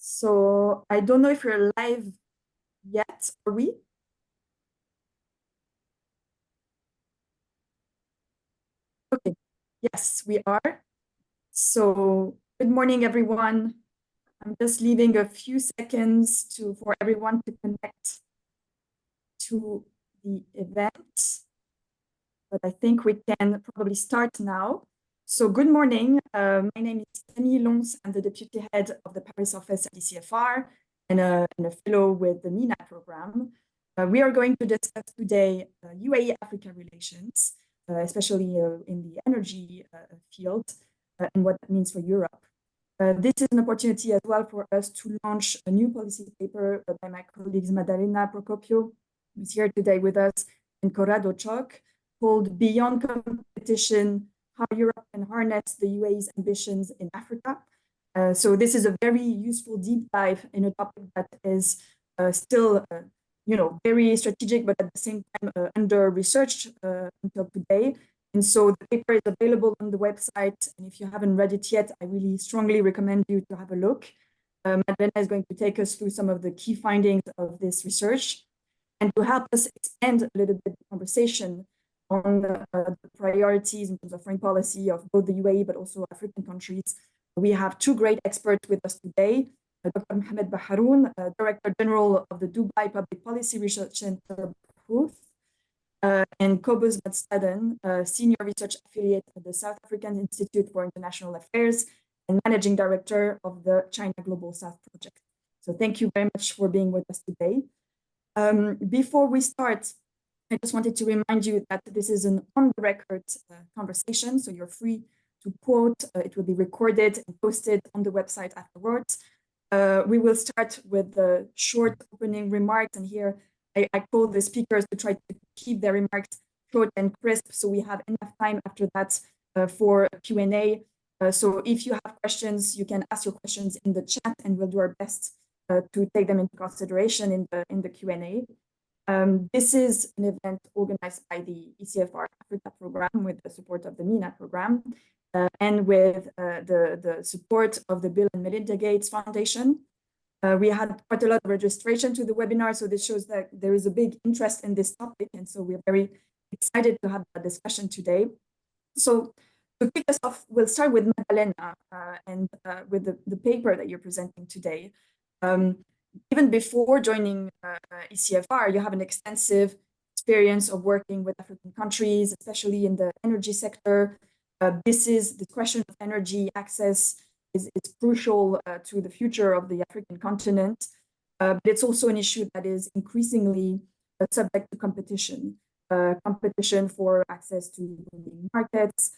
So I don't know if we're live yet, are we? Okay, yes, we are. So good morning, everyone. I'm just leaving a few seconds for everyone to connect to the event, but I think we can probably start now. So good morning. My name is Camille Lons. I'm the Deputy Head of the Paris office at ECFR and a fellow with the MENA program. We are going to discuss today UAE-Africa relations, especially in the energy field and what that means for Europe. This is an opportunity as well for us to launch a new policy paper by my colleagues Maddalena Procopio, who's here today with us, and Corrado Choc, called Beyond Competition, How Europe Can Harness the UAE's Ambitions in Africa. So this is a very useful deep dive in a topic that is still very strategic, but at the same time under-researched until today. And so the paper is available on the website. And if you haven't read it yet, I really strongly recommend you to have a look. Madeleine is going to take us through some of the key findings of this research. And to help us expand a little bit the conversation on the priorities in terms of foreign policy of both the UAE, but also African countries, we have two great experts with us today. Dr. Mohamed Baharoun, Director General of the Dubai Public Policy Research Center, and Cobus Badstaden, Senior Research Affiliate at the South African Institute for International Affairs and Managing Director of the China Global South Project. So thank you very much for being with us today. Before we start, I just wanted to remind you that this is an on-the-record conversation, so you're free to quote. It will be recorded and posted on the website afterwards. We will start with the short opening remarks, and here I call the speakers to try to keep their remarks short and crisp, so we have enough time after that for Q&A. So if you have questions, you can ask your questions in the chat, and we'll do our best to take them into consideration in the Q&A. This is an event organized by the ECFR Africa program with the support of the MENA program and with the support of the Bill and Melinda Gates Foundation. We had quite a lot of registration to the webinar, so this shows that there is a big interest in this topic, and so we're very excited to have a discussion today. So to kick us off, we'll start with Maddalena and with the paper that you're presenting today. Even before joining ECFR, you have an extensive experience of working with African countries, especially in the energy sector. The question of energy access is crucial to the future of the African continent, but it's also an issue that is increasingly subject to competition. Competition for access to markets,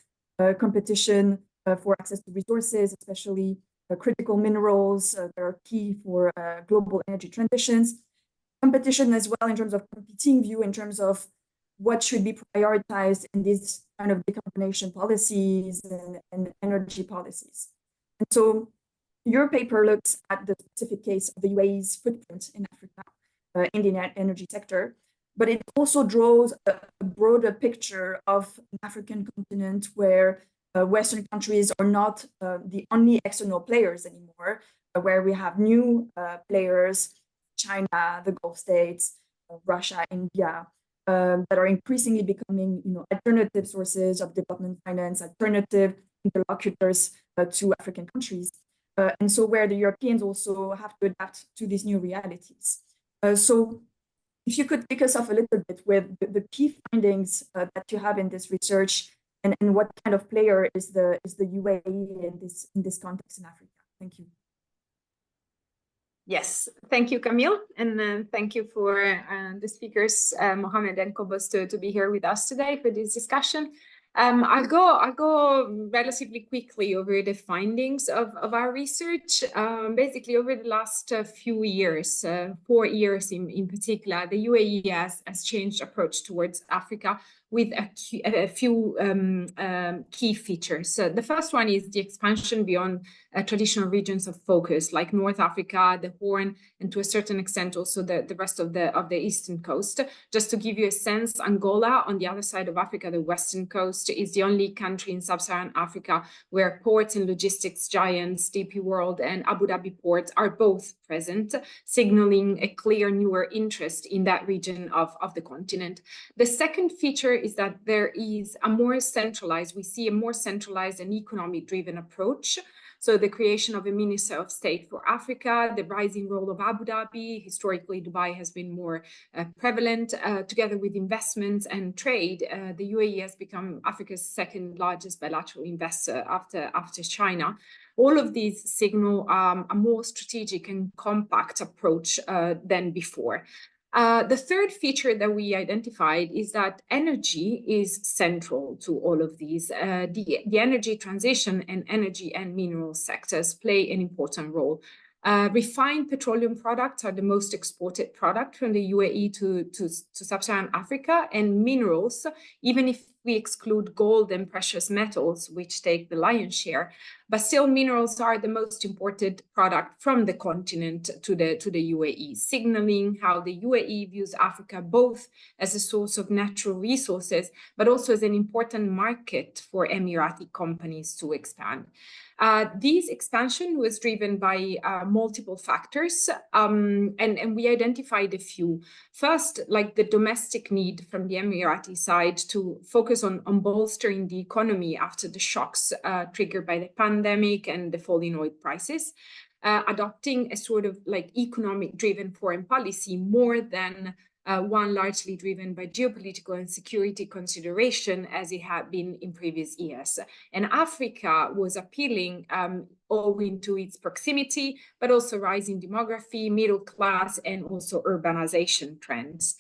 competition for access to resources, especially critical minerals that are key for global energy transitions. Competition as well in terms of competing view, in terms of what should be prioritized in these kind of decarbonization policies and energy policies. And so your paper looks at the specific case of the UAE's footprint in Africa, in the energy sector, but it also draws a broader picture of an African continent where Western countries are not the only external players anymore, where we have new players, China, the Gulf states, Russia, India, that are increasingly becoming alternative sources of development finance, alternative interlocutors to African countries. And so where the Europeans also have to adapt to these new realities. So if you could kick us off a little bit with the key findings that you have in this research, and what kind of player is the UAE in this context in Africa? Thank you. Yes, thank you, Camille, and thank you for the speakers, Mohamed and Cobus, to be here with us today for this discussion. I'll go relatively quickly over the findings of our research. Basically, over the last few years, 4 years in particular, the UAE has changed approach towards Africa with a few key features. The first one is the expansion beyond traditional regions of focus, like North Africa, the Horn, and to a certain extent also the rest of the eastern coast. Just to give you a sense, Angola on the other side of Africa, the western coast, foremost, is the only country in sub-Saharan Africa where ports and logistics giants, DP World and Abu Dhabi ports, are both present, signaling a clear newer interest in that region of the continent. The second feature is that there is a more centralized, we see a more centralized and economic-driven approach. So the creation of a Minister of State for Africa, the rising role of Abu Dhabi, historically Dubai has been more prevalent, together with investments and trade. The UAE has become Africa's second largest bilateral investor after China. All of these signal a more strategic and compact approach than before. The third feature that we identified is that energy is central to all of these. The energy transition and energy and mineral sectors play an important role. Refined petroleum products are the most exported product from the UAE to sub-Saharan Africa, and minerals, even if we exclude gold and precious metals, which take the lion's share, but still minerals are the most imported product from the continent to the UAE, signaling how the UAE views Africa both as a source of natural resources, but also as an important market for Emirati companies to expand. This expansion was driven by multiple factors, and we identified a few. First, like the domestic need from the Emirati side to focus on bolstering the economy after the shocks triggered by the pandemic and the fall in oil prices, adopting a sort of like economic-driven foreign policy more than one largely driven by geopolitical and security consideration as it had been in previous years. And Africa was appealing owing to its proximity, but also rising demography, middle class, and also urbanization trends.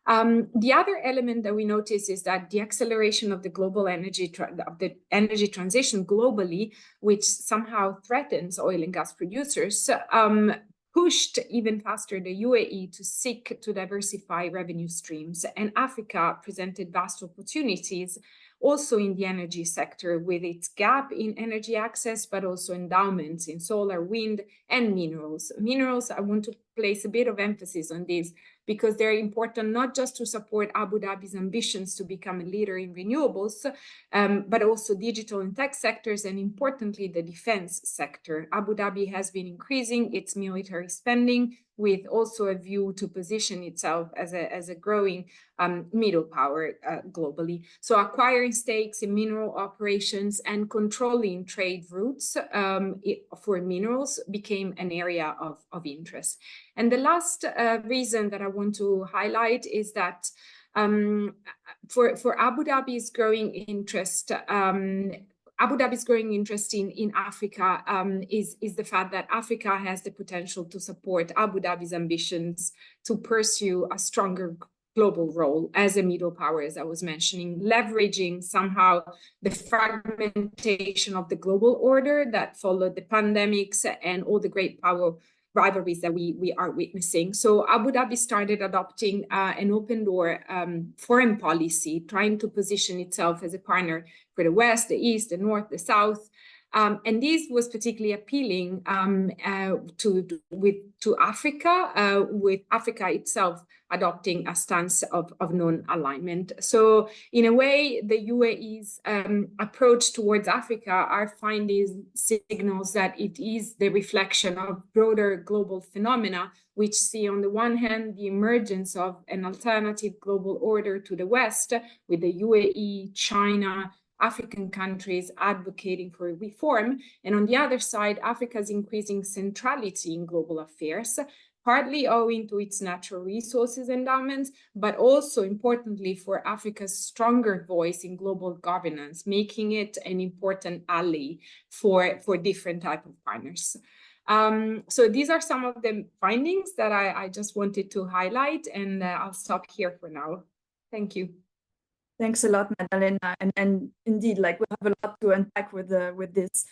The other element that we notice is that the acceleration of the global energy transition globally, which somehow threatens oil and gas producers, pushed even faster the UAE to seek to diversify revenue streams, and Africa presented vast opportunities also in the energy sector with its gap in energy access, but also endowments in solar, wind, and minerals. Minerals, I want to place a bit of emphasis on this because they're important not just to support Abu Dhabi's ambitions to become a leader in renewables, but also digital and tech sectors, and importantly, the defense sector. Abu Dhabi has been increasing its military spending with also a view to position itself as a growing middle power globally. So acquiring stakes in mineral operations and controlling trade routes for minerals became an area of interest. And the last reason that I want to highlight is that for Abu Dhabi's growing interest, Abu Dhabi's growing interest in Africa is the fact that Africa has the potential to support Abu Dhabi's ambitions to pursue a stronger global role as a middle power, as I was mentioning, leveraging somehow the fragmentation of the global order that followed the pandemics and all the great power rivalries that we are witnessing. So Abu Dhabi started adopting an open door foreign policy, trying to position itself as a partner for the West, the East, the North, the South. And this was particularly appealing to Africa, with Africa itself adopting a stance of non-alignment. So in a way, the UAE's approach towards Africa are finding signals that it is the reflection of broader global phenomena, which see on the one hand the emergence of an alternative global order to the West, with the UAE, China, African countries advocating for reform, and on the other side, Africa's increasing centrality in global affairs, partly owing to its natural resources endowments, but also importantly for Africa's stronger voice in global governance, making it an important ally for different types of partners. So these are some of the findings that I just wanted to highlight, and I'll stop here for now. Thank you. Thanks a lot, Madalena. And indeed, like we have a lot to unpack with this.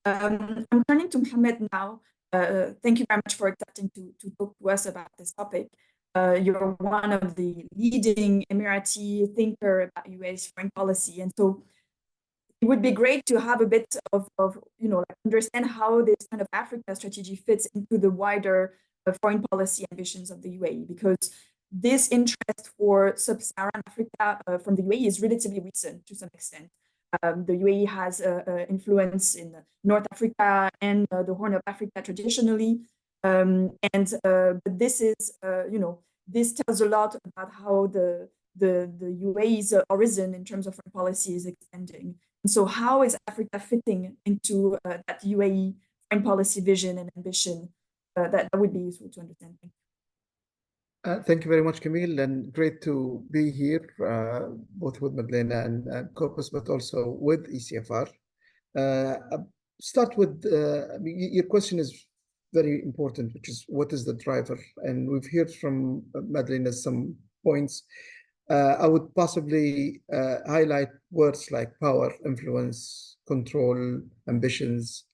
I'm turning to Mohammed now. Thank you very much for accepting to talk to us about this topic. You're one of the leading Emirati thinker about UAE's foreign policy, and so it would be great to have a bit of like understand how this kind of Africa strategy fits into the wider foreign policy ambitions of the UAE, because this interest for sub-Saharan Africa from the UAE is relatively recent to some extent. The UAE has influence in North Africa and the Horn of Africa traditionally. But this is, this tells a lot about how the UAE's origin in terms of foreign policy is extending. And so how is Africa fitting into that UAE foreign policy vision and ambition? That would be useful to understand. Thank you very much, Camille, and great to be here, both with Madlena and Corpus, but also with ECFR. Start with, your question is very important, which is what is the driver? And we've heard from Madlena some points. I would possibly highlight words like power, influence, control, ambitions,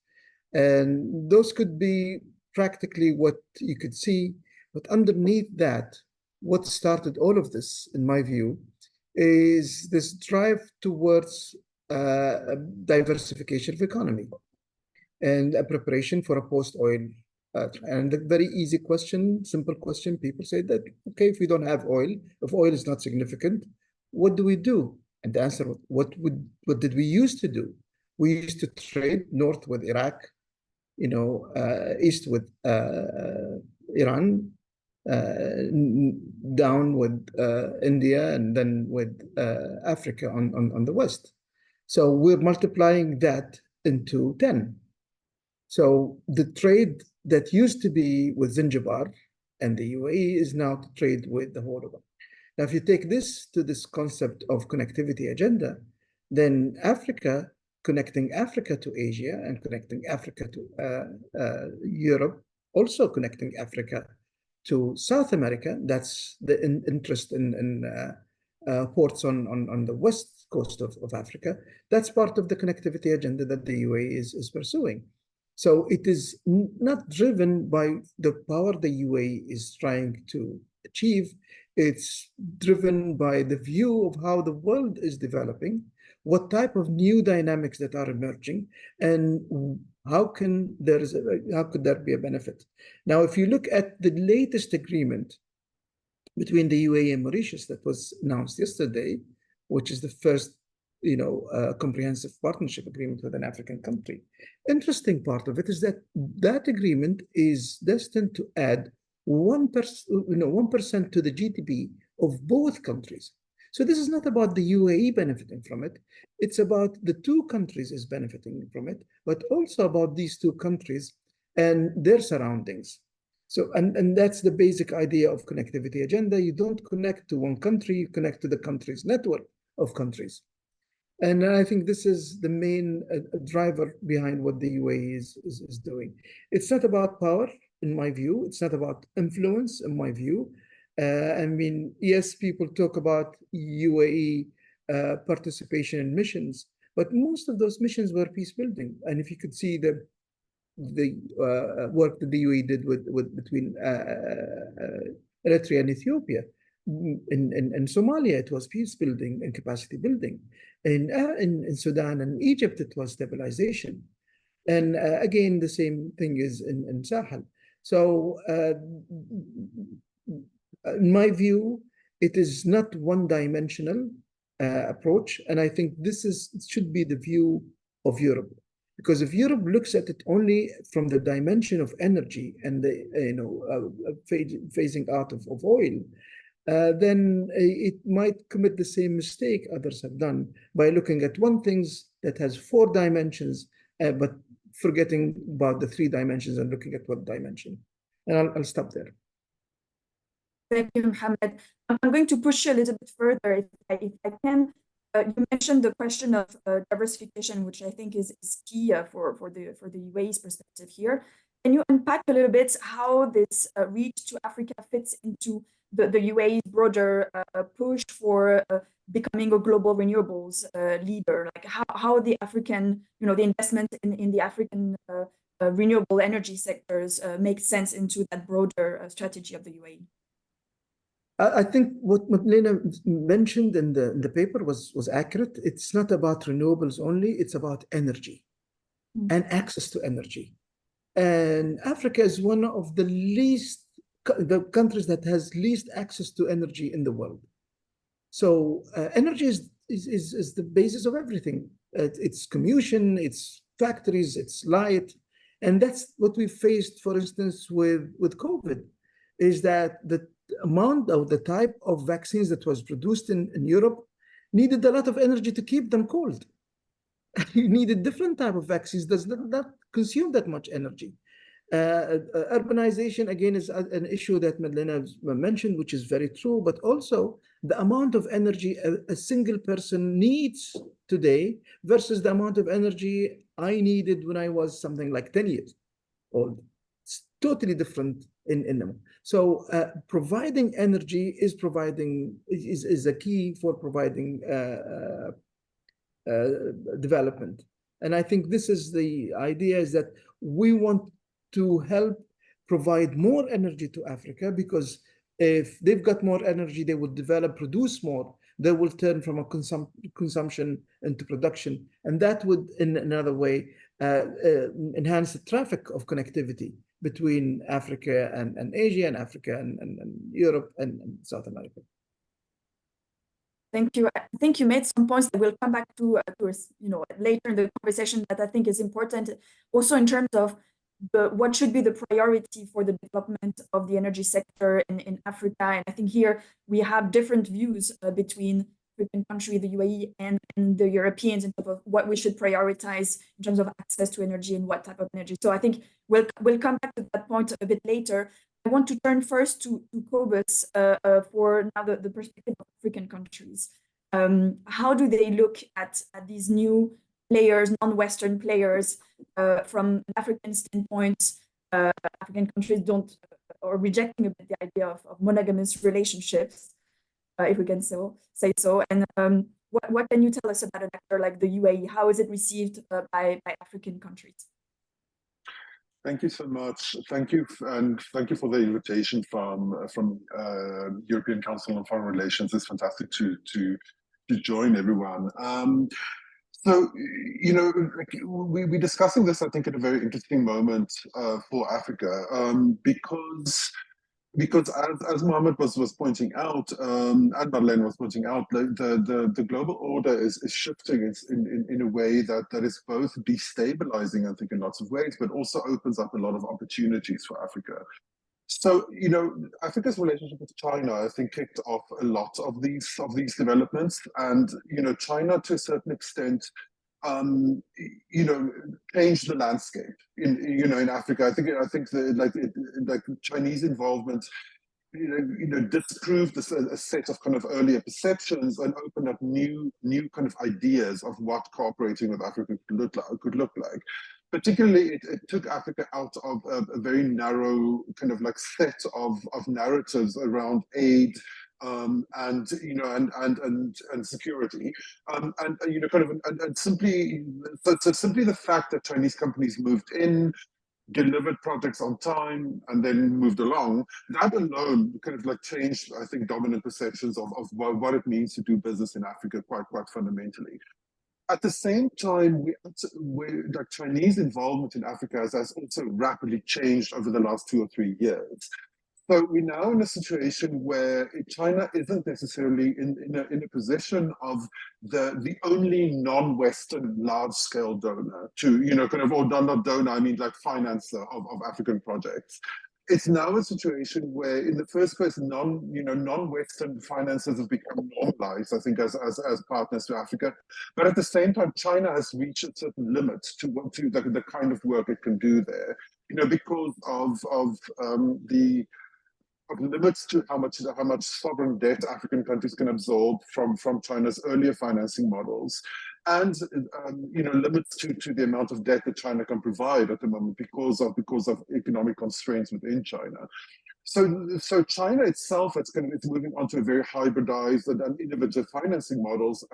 and those could be practically what you could see. But underneath that, what started all of this, in my view, is this drive towards diversification of economy and a preparation for a post-oil. And a very easy question, simple question, people say that, okay, if we don't have oil, if oil is not significant, what do we do? And the answer, what did we used to do? We used to trade north with Iraq, east with Iran, down with India, and then with Africa on the west. So we're multiplying that into 10. So the trade that used to be with Zanzibar and the UAE is now to trade with the whole of it. Now, if you take this to this concept of connectivity agenda, then Africa, connecting Africa to Asia and connecting Africa to Europe, also connecting Africa to South America. That's the interest in ports on the west coast of Africa. That's part of the connectivity agenda that the UAE is pursuing. So it is not driven by the power the UAE is trying to achieve. It's driven by the view of how the world is developing, what type of new dynamics that are emerging, and how could there be a benefit? Now, if you look at the latest agreement between the UAE and Mauritius that was announced yesterday, which is the first, comprehensive partnership agreement with an African country. Interesting part of it is that that agreement is destined to add 1% to the GDP of both countries. So this is not about the UAE benefiting from it. It's about the two countries is benefiting from it, but also about these two countries and their surroundings. So, and that's the basic idea of connectivity agenda. You don't connect to one country, you connect to the country's network of countries. And I think this is the main driver behind what the UAE is doing. It's not about power, in my view. It's not about influence, in my view. Yes, people talk about UAE participation in missions, but most of those missions were peace building. And if you could see the work that the UAE did between Eritrea and Ethiopia, in Somalia, it was peace building and capacity building. In Sudan and Egypt, it was stabilization. And again, the same thing is in Sahel. So in my view, it is not one-dimensional approach. And I think this should be the view of Europe. Because if Europe looks at it only from the dimension of energy and the phasing out of oil, then it might commit the same mistake others have done by looking at one thing that has 4 dimensions, but forgetting about the 3 dimensions and looking at one dimension. And I'll stop there. Thank you, Mohammed. I'm going to push you a little bit further, if I can. You mentioned the question of diversification, which I think is key for the UAE's perspective here. Can you unpack a little bit how this reach to Africa fits into the UAE's broader push for becoming a global renewables leader? Like how the African, the investment in the African renewable energy sectors makes sense into that broader strategy of the UAE? I think what Madlena mentioned in the paper was accurate. It's not about renewables only, it's about energy and access to energy. And Africa is one of the countries that has least access to energy in the world. So energy is the basis of everything. It's commutation, it's factories, it's light. And that's what we faced, for instance, with COVID, is that the amount of the type of vaccines that was produced in Europe needed a lot of energy to keep them cold. You needed different type of vaccines that does not consume that much energy. Urbanization, again, is an issue that Madeleine mentioned, which is very true, but also the amount of energy a single person needs today versus the amount of energy I needed when I was something like 10 years old. It's totally different in them. So providing energy is a key for providing development. And I think this is the idea, is that we want to help provide more energy to Africa, because if they've got more energy, they will develop, produce more. They will turn from a consumption into production. And that would, in another way, enhance the traffic of connectivity between Africa and Asia, and Africa and Europe and South America. Thank you. I think you made some points that we'll come back to later in the conversation, that I think is important, also in terms of what should be the priority for the development of the energy sector in Africa. And I think here we have different views between African country, the UAE, and the Europeans in terms of what we should prioritize in terms of access to energy and what type of energy. So I think we'll come back to that point a bit later. I want to turn first to Cobus for now the perspective of African countries. How do they look at these new players, non-Western players, from an African standpoint? African countries are rejecting a bit the idea of monogamous relationships, if we can say so. And what can you tell us about an actor like the UAE? How is it received by African countries? Thank you so much. Thank you, and thank you for the invitation from European Council on Foreign Relations. It's fantastic to join everyone. So, we're discussing this, I think, at a very interesting moment for Africa, because as Mohammed was pointing out, and Madeleine was pointing out, the global order is shifting in a way that is both destabilizing, I think, in lots of ways, but also opens up a lot of opportunities for Africa. So, Africa's relationship with China, I think, kicked off a lot of these developments, and China, to a certain extent, changed the landscape in Africa. I think the Chinese involvement, disproved a set of kind of earlier perceptions and opened up new kind of ideas of what cooperating with Africa could look like. Particularly, it took Africa out of a very narrow kind of like set of narratives around aid, and security, and simply the fact that Chinese companies moved in, delivered projects on time, and then moved along, that alone kind of like changed, I think, dominant perceptions of what it means to do business in Africa quite fundamentally. At the same time, like Chinese involvement in Africa has also rapidly changed over the last 2 or 3 years. So we're now in a situation where China isn't necessarily in a position of the only non-Western large-scale donor to, or not donor, I mean like financer of African projects. It's now a situation where, in the first place, non-Western financiers have become normalized, I think, as partners to Africa. But at the same time, China has reached a certain limit to the kind of work it can do there, because of the limits to how much sovereign debt African countries can absorb from China's earlier financing models, and limits to the amount of debt that China can provide at the moment because of economic constraints within China. So China itself, it's moving on to a very hybridized and innovative financing models,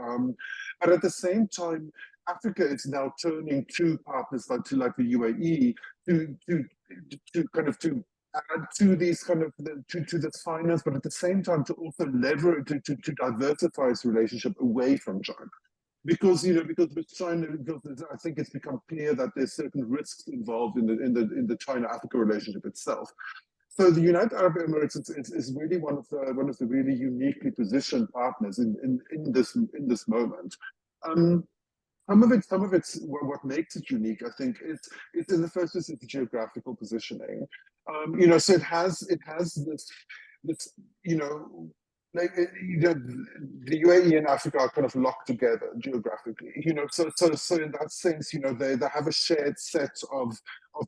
but at the same time, Africa is now turning to partners like the UAE to add to these to this finance, but at the same time to also leverage to diversify its relationship away from China, because with China, because I think it's become clear that there's certain risks involved in the China-Africa relationship itself. So the United Arab Emirates is really one of the really uniquely positioned partners in this moment. Some of it's what makes it unique, I think, it's in the first place it's geographical positioning. So it has this like the UAE and Africa are kind of locked together geographically. So in that sense, they have a shared set of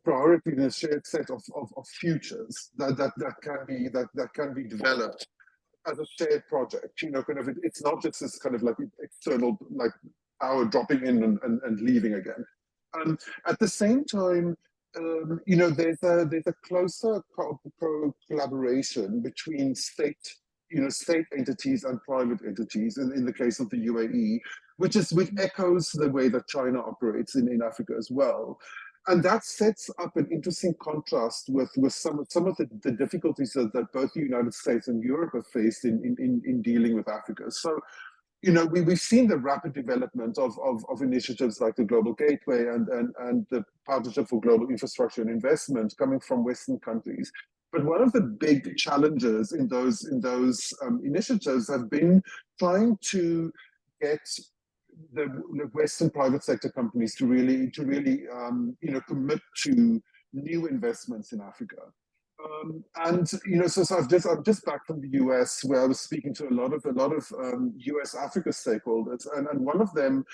priorities and a shared set of futures that can be developed as a shared project. It's not just this kind of like external like power dropping in and leaving again. At the same time, there's a closer collaboration between state entities and private entities, in the case of the UAE, which echoes the way that China operates in Africa as well. And that sets up an interesting contrast with some of the difficulties that both the United States and Europe have faced in dealing with Africa. So, we've seen the rapid development of initiatives like the Global Gateway and the Partnership for Global Infrastructure and Investment coming from Western countries. But one of the big challenges in those initiatives have been trying to get the Western private sector companies to really commit to new investments in Africa. So I'm just back from the US, where I was speaking to a lot of US Africa stakeholders, and one of them,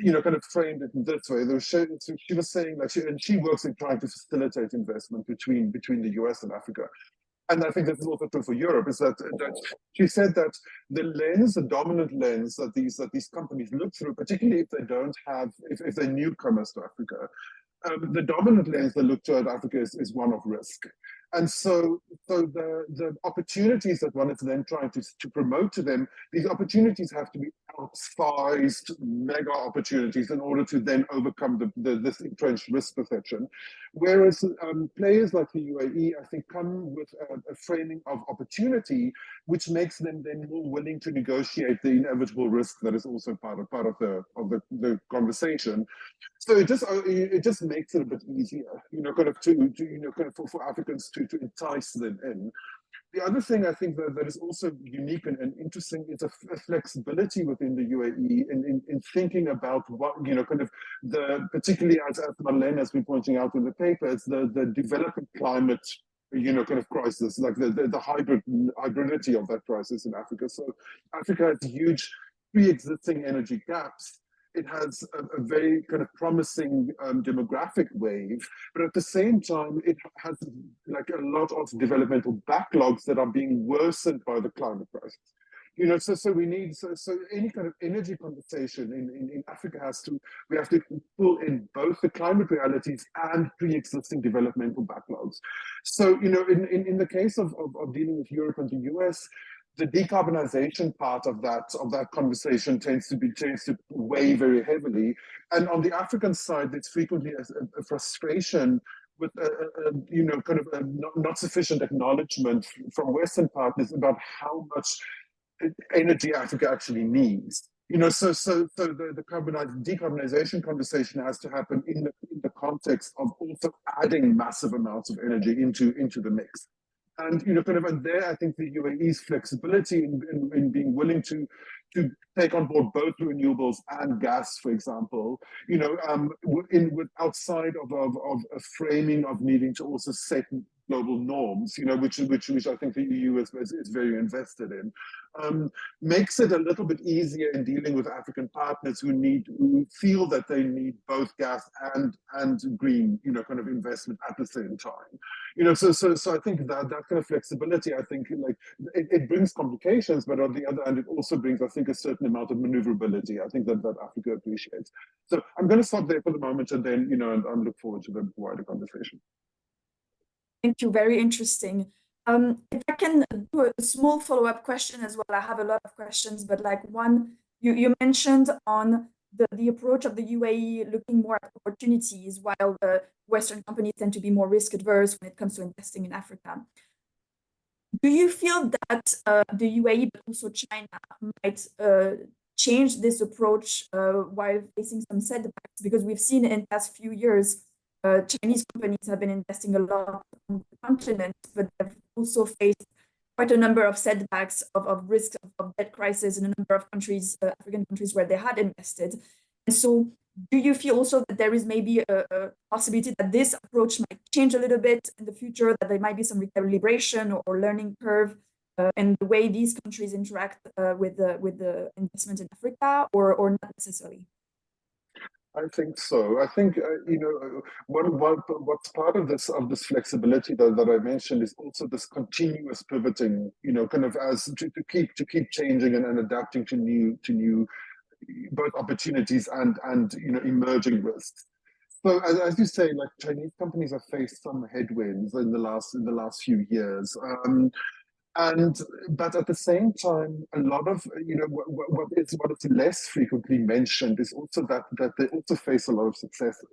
kind of framed it in this way. She was saying that she works in trying to facilitate investment between the US and Africa. And I think this is also true for Europe, is that she said that the dominant lens that these companies look through, particularly if they're newcomers to Africa, the dominant lens they look to at Africa is one of risk. And so the opportunities that one is then trying to promote to them, these opportunities have to be outsized mega opportunities in order to then overcome this entrenched risk perception. Whereas players like the UAE, I think, come with a framing of opportunity, which makes them then more willing to negotiate the inevitable risk that is also part of the conversation. So it just makes it a bit easier, for Africans to entice them in. The other thing I think that is also unique and interesting is a flexibility within the UAE in thinking about what, particularly as Marlene has been pointing out in the paper, it's the developing climate, crisis, like the hybridity of that crisis in Africa. So Africa has huge pre-existing energy gaps. It has a very kind of promising demographic wave, but at the same time, it has like a lot of developmental backlogs that are being worsened by the climate crisis. So we need any kind of energy conversation in Africa we have to pull in both the climate realities and pre-existing developmental backlogs. So in the case of dealing with Europe and the US, the decarbonization part of that conversation tends to weigh very heavily, and on the African side, there's frequently a frustration with not sufficient acknowledgement from Western partners about how much energy Africa actually needs. So the decarbonization conversation has to happen in the context of also adding massive amounts of energy into the mix. And and there, I think the UAE's flexibility in being willing to take on board both renewables and gas, for example, outside of a framing of needing to also set global norms, which I think the EU is very invested in, makes it a little bit easier in dealing with African partners who feel that they need both gas and green, investment at the same time. So I think that kind of flexibility, I think, like it brings complications, but on the other hand, it also brings, I think, a certain amount of maneuverability. I think that Africa appreciates. So I'm going to stop there for the moment, and then and look forward to the wider conversation. Thank you. Very interesting. If I can do a small follow-up question as well. I have a lot of questions, but like one, you mentioned on the approach of the UAE looking more at opportunities, while the Western companies tend to be more risk adverse when it comes to investing in Africa. Do you feel that the UAE, but also China, might change this approach while facing some setbacks? Because we've seen in the past few years Chinese companies have been investing a lot on the continent, but they've also faced quite a number of setbacks of risks of debt crisis in a number of countries, African countries where they had invested. And so do you feel also that there is maybe a possibility that this approach might change a little bit in the future, that there might be some recalibration or learning curve in the way these countries interact with the investment in Africa, or not necessarily? I think so. I think what's part of this flexibility that I mentioned is also this continuous pivoting. Kind of as to keep changing and adapting to new both opportunities and emerging risks. So as you say, like Chinese companies have faced some headwinds in the last few years. But at the same time, a lot of what is less frequently mentioned is also that they also face a lot of successes.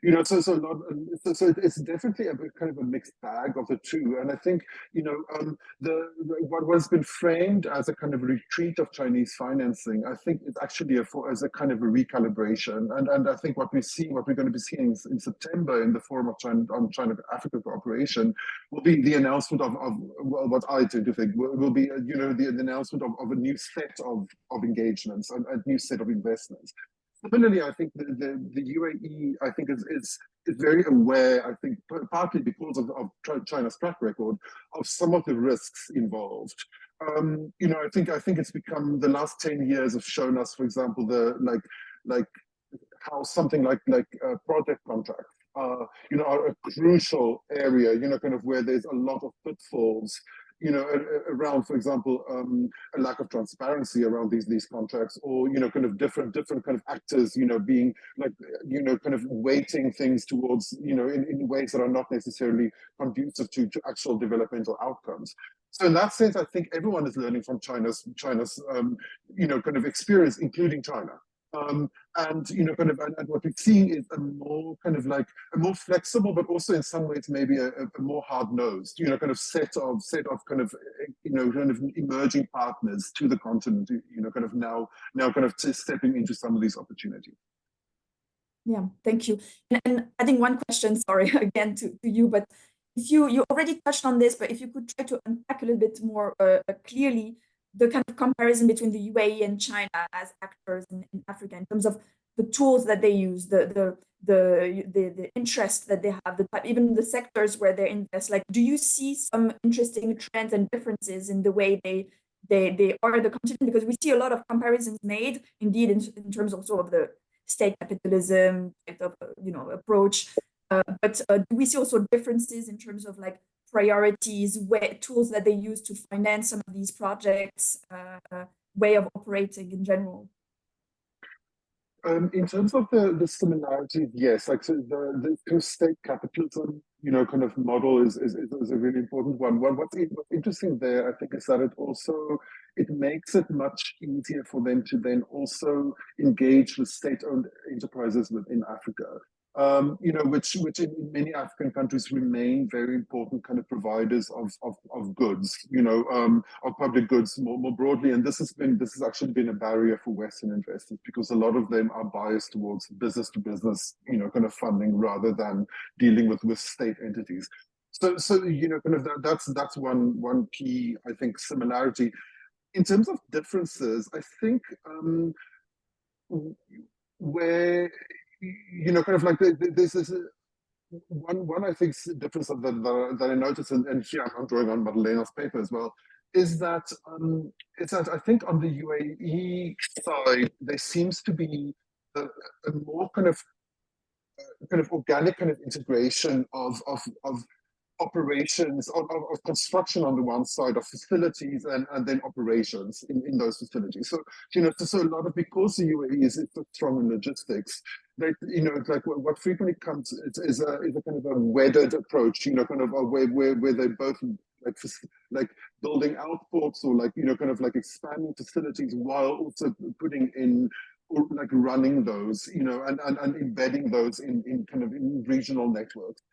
So it's definitely a kind of a mixed bag of the two. And I think what has been framed as a kind of retreat of Chinese financing, I think it's actually as a kind of a recalibration. And I think what we're going to be seeing in September in the Forum of China-Africa Cooperation will be the announcement of what I tend to think will be the announcement of a new set of engagements and a new set of investments. Similarly, I think the UAE, I think, is very aware, I think, partly because of China's track record, of some of the risks involved. I think it's become, the last 10 years have shown us, for example, how something like project contracts are a crucial area, kind of where there's a lot of pitfalls, around, for example, a lack of transparency around these contracts, or kind of different kind of actors, being like, kind of weighting things towards, in ways that are not necessarily conducive to actual developmental outcomes. So in that sense, I think everyone is learning from China's kind of experience, including China. And what we're seeing is a more flexible, but also in some ways maybe a more hard-nosed, kind of set of kind of emerging partners to the continent, kind of now kind of stepping into some of these opportunities. Yeah, thank you. And I think one question, sorry, again to you, but if you already touched on this, but if you could try to unpack a little bit more clearly the kind of comparison between the UAE and China as actors in Africa in terms of the tools that they use, the interest that they have, even the sectors where they invest. Like, do you see some interesting trends and differences in the way they are the continent? Because we see a lot of comparisons made, indeed, in terms also of the state capitalism type of approach. But do we see also differences in terms of like priorities, tools that they use to finance some of these projects, way of operating in general? In terms of the similarities, yes, like so the kind of state capitalism, kind of model is a really important one. What's interesting there, I think, is that it makes it much easier for them to then also engage with state-owned enterprises within Africa. Which in many African countries remain very important kind of providers of goods, of public goods more broadly. And this has actually been a barrier for Western investors, because a lot of them are biased towards business to business, kind of funding rather than dealing with state entities. So kind of that's one key, I think, similarity. In terms of differences, I think where kind of like there's this one I think difference that I noticed, and here I'm drawing on Madalena's paper as well, is that I think on the UAE side there seems to be a more kind of organic kind of integration of operations, of construction on the one side, of facilities, and then operations in those facilities. So so a lot of, because the UAE is so strong in logistics, it's like what frequently comes is a kind of a wedded approach, kind of where they both like building outports, or like kind of like expanding facilities while also putting in, or like running those, and embedding those in kind of in regional networks.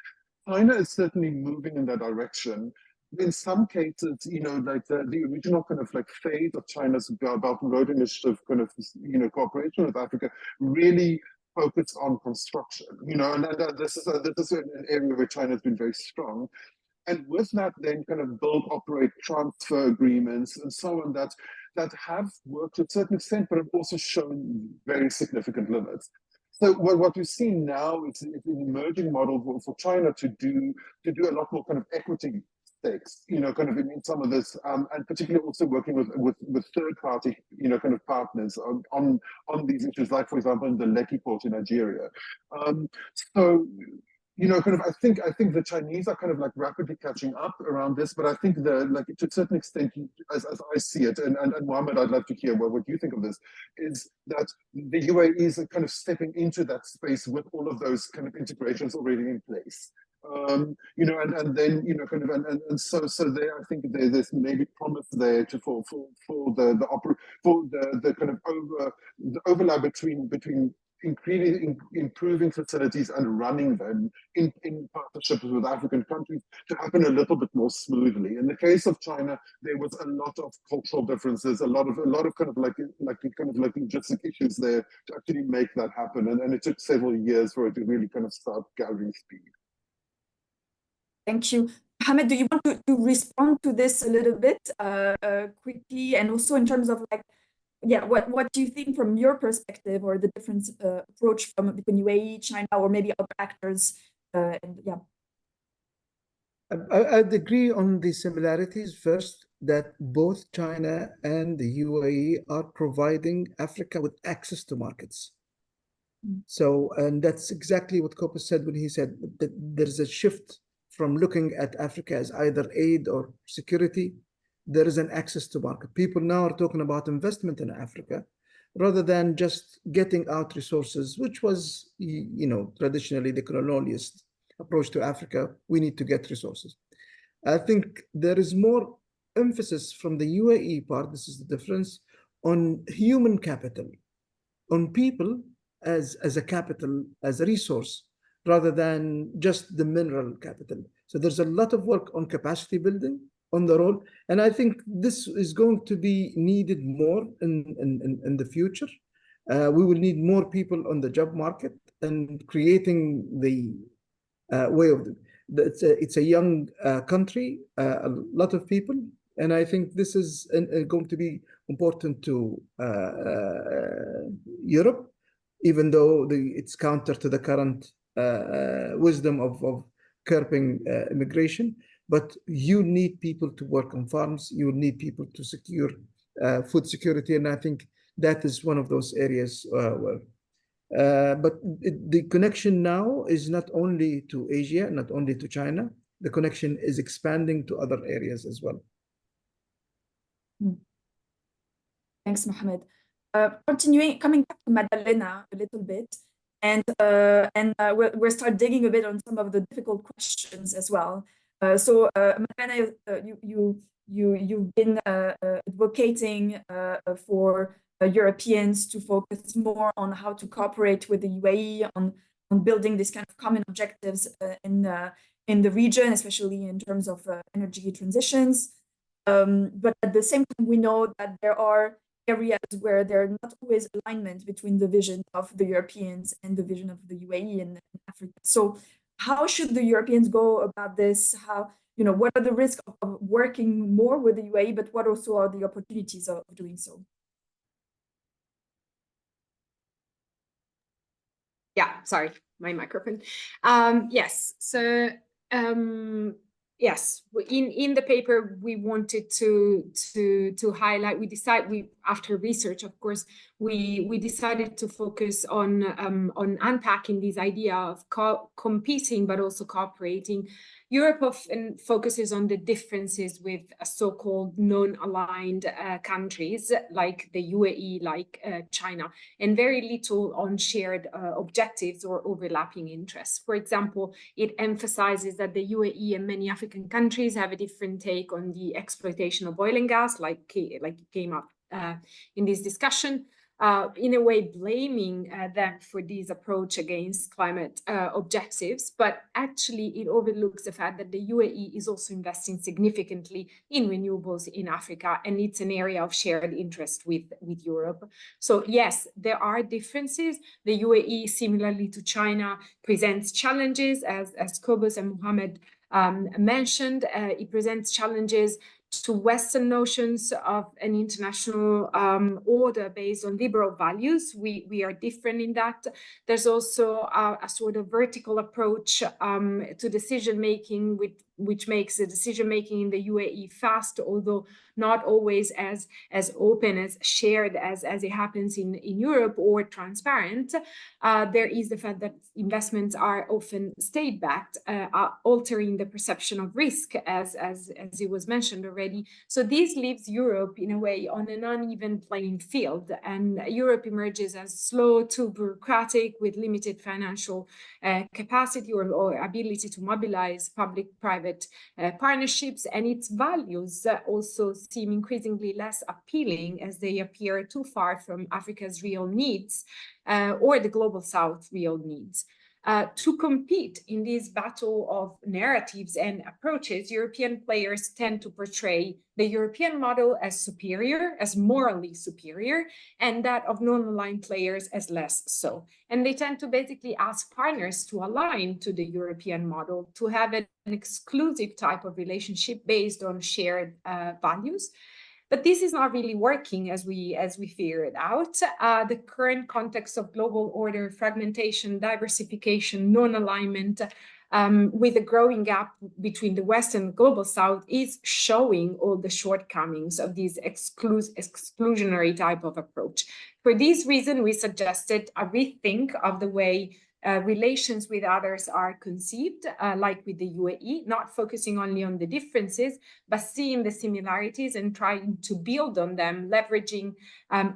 China is certainly moving in that direction. In some cases, like the original kind of like phase of China's Belt and Road Initiative kind of, cooperation with Africa really focus on construction, and this is an area where China has been very strong. And with that, then kind of build, operate, transfer agreements and so on that have worked to a certain extent, but have also shown very significant limits. So what we've seen now is an emerging model for China to do a lot more kind of equity stakes, kind of in some of this, and particularly also working with third party, kind of partners on these issues, like for example in the Lekki port in Nigeria. So kind of, I think the Chinese are kind of like rapidly catching up around this, but I think like to a certain extent, as I see it, and Mohammed, I'd love to hear what you think of this, is that the UAE is kind of stepping into that space with all of those kind of integrations already in place. And then kind of and so there I think there's maybe promise there for the kind of the overlap between improving facilities and running them in partnerships with African countries to happen a little bit more smoothly. In the case of China, there was a lot of cultural differences, a lot of kind of like logistic issues there to actually make that happen, and it took several years for it to really kind of start gathering speed. Thank you. Mohammed, do you want to respond to this a little bit quickly, and also in terms of like, yeah, what do you think from your perspective, or the different approach between UAE, China, or maybe other actors? And yeah, I'd agree on the similarities first, that both China and the UAE are providing Africa with access to markets. So, and that's exactly what Kopos said when he said that there's a shift from looking at Africa as either aid or security. There is an access to market. People now are talking about investment in Africa rather than just getting out resources, which was, traditionally the colonialist approach to Africa. We need to get resources. I think there is more emphasis from the UAE part, this is the difference, on human capital, on people as a capital, as a resource, rather than just the mineral capital. So there's a lot of work on capacity building on the role, and I think this is going to be needed more in the future. We will need more people on the job market, and creating the way of it's a young country, a lot of people, and I think this is going to be important to Europe, even though it's counter to the current wisdom of curbing immigration. But you need people to work on farms. You need people to secure food security, and I think that is one of those areas where. But the connection now is not only to Asia, not only to China. The connection is expanding to other areas as well. Thanks, Mohammed. Coming back to Madalena a little bit, and we'll start digging a bit on some of the difficult questions as well. So Madalena, you've been advocating for Europeans to focus more on how to cooperate with the UAE on building this kind of common objectives in the region, especially in terms of energy transitions. But at the same time, we know that there are areas where there's not always alignment between the vision of the Europeans and the vision of the UAE in Africa. So how should the Europeans go about this? How, what are the risks of working more with the UAE, but what also are the opportunities of doing so? Yeah, sorry, my microphone. Yes, so yes, in the paper we wanted to highlight. After research, of course, we decided to focus on unpacking this idea of competing but also cooperating. Europe often focuses on the differences with so-called non-aligned countries like the UAE, like China, and very little on shared objectives or overlapping interests. For example, it emphasizes that the UAE and many African countries have a different take on the exploitation of oil and gas, like came up in this discussion. in a way blaming them for this approach against climate objectives, but actually it overlooks the fact that the UAE is also investing significantly in renewables in Africa, and it's an area of shared interest with Europe. So yes, there are differences. The UAE, similarly to China, presents challenges, as Cobus and Mohammed mentioned. It presents challenges to Western notions of an international order based on liberal values. We are different in that. There's also a sort of vertical approach to decision-making, which makes the decision-making in the UAE fast, although not always as open, as shared as it happens in Europe, or transparent. There is the fact that investments are often state-backed, altering the perception of risk, as it was mentioned already. So this leaves Europe, in a way, on an uneven playing field, and Europe emerges as slow to bureaucratic, with limited financial capacity or ability to mobilize public-private partnerships, and its values also seem increasingly less appealing, as they appear too far from Africa's real needs or the global South's real needs. To compete in this battle of narratives and approaches, European players tend to portray the European model as superior, as morally superior, and that of non-aligned players as less so. And they tend to basically ask partners to align to the European model, to have an exclusive type of relationship based on shared values. But this is not really working as we figured out. The current context of global order, fragmentation, diversification, non-alignment, with a growing gap between the West and the global South, is showing all the shortcomings of this exclusionary type of approach. For this reason, we suggested a rethink of the way relations with others are conceived, like with the UAE, not focusing only on the differences, but seeing the similarities and trying to build on them, leveraging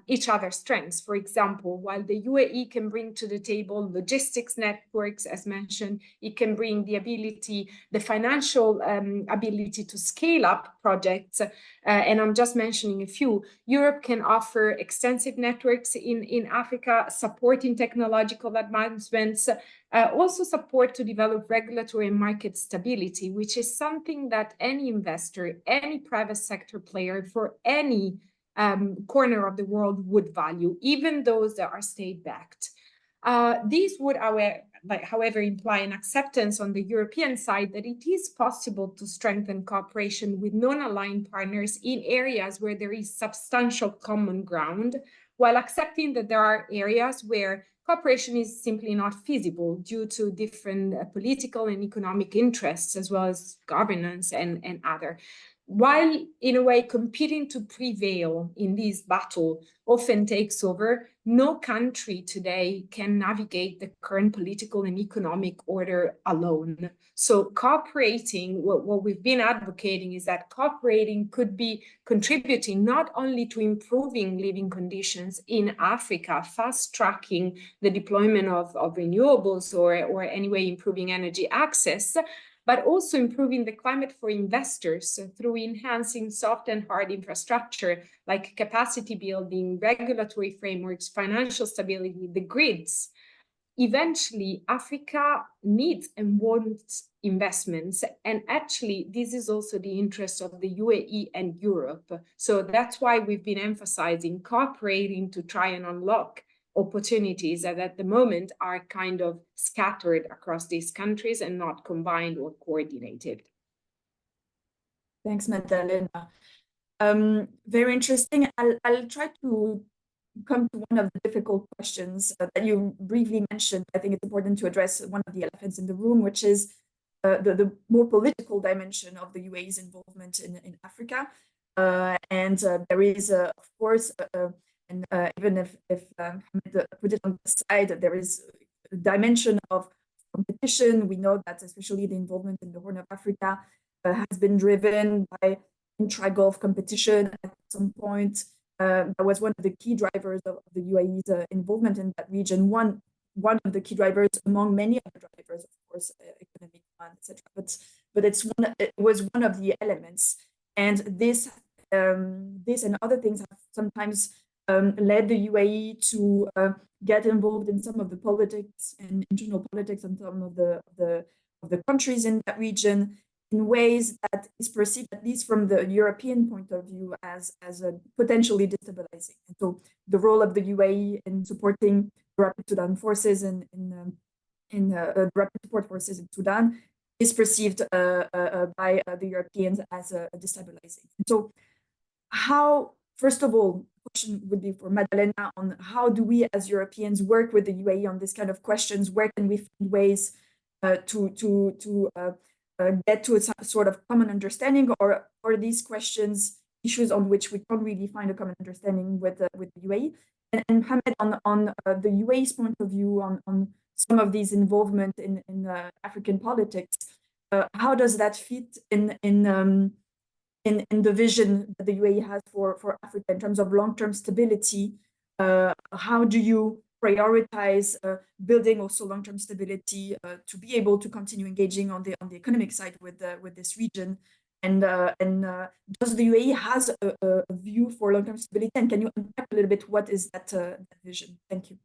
each other's strengths. For example, while the UAE can bring to the table logistics networks, as mentioned, it can bring the ability, the financial ability to scale up projects, and I'm just mentioning a few. Europe can offer extensive networks in Africa, supporting technological advancements, also support to develop regulatory and market stability, which is something that any investor, any private sector player for any corner of the world would value, even those that are state-backed. These would, however, imply an acceptance on the European side that it is possible to strengthen cooperation with non-aligned partners in areas where there is substantial common ground, while accepting that there are areas where cooperation is simply not feasible due to different political and economic interests, as well as governance and other. While, in a way, competing to prevail in this battle often takes over, no country today can navigate the current political and economic order alone. So cooperating, what we've been advocating is that cooperating could be contributing not only to improving living conditions in Africa, fast-tracking the deployment of renewables or anyway improving energy access, but also improving the climate for investors through enhancing soft and hard infrastructure like capacity building, regulatory frameworks, financial stability, the grids. Eventually, Africa needs and wants investments. And actually, this is also the interest of the UAE and Europe. So that's why we've been emphasizing cooperating to try and unlock opportunities that at the moment are kind of scattered across these countries and not combined or coordinated. Thanks, Magdalena. Very interesting. I'll try to come to one of the difficult questions that you briefly mentioned. I think it's important to address one of the elephants in the room, which is the more political dimension of the UAE's involvement in Africa. And there is, of course, and even if put it on the side, there is a dimension of competition. We know that especially the involvement in the Horn of Africa has been driven by intra-Gulf competition at some point. That was one of the key drivers of the UAE's involvement in that region. One of the key drivers among many other drivers, of course, economic demand, etc. But it was one of the elements. And this and other things have sometimes led the UAE to get involved in some of the politics and internal politics and some of the countries in that region in ways that is perceived, at least from the European point of view, as a potentially destabilizing. And so the role of the UAE in supporting the Rapid Sudan forces and in the rapid support forces in Sudan is perceived by the Europeans as destabilizing. And so how, first of all, the question would be for Madalena on how do we as Europeans work with the UAE on this kind of questions? Where can we find ways to get to a sort of common understanding, or these questions issues on which we can't really find a common understanding with the UAE? And Mohammed, on the UAE's point of view on some of these involvement in African politics, how does that fit in the vision that the UAE has for Africa in terms of long-term stability? How do you prioritize building also long-term stability to be able to continue engaging on the economic side with this region? And does the UAE has a view for long-term stability? And can you unpack a little bit what is that vision? Thank you.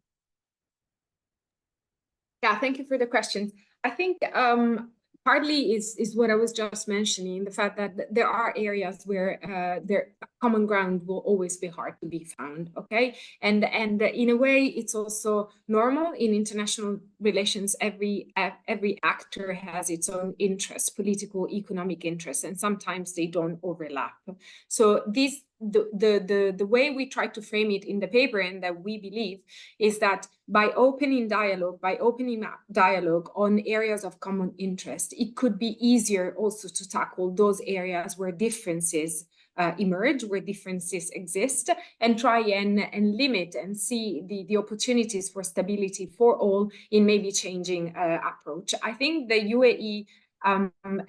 Yeah, thank you for the question. I think partly is what I was just mentioning, the fact that there are areas where their common ground will always be hard to be found, okay? And in a way, it's also normal in international relations. Every actor has its own interests, political, economic interests, and sometimes they don't overlap. So the way we try to frame it in the paper, and that we believe, is that by opening up dialogue on areas of common interest, it could be easier also to tackle those areas where differences emerge, where differences exist, and try and limit and see the opportunities for stability for all in maybe changing approach. I think the UAE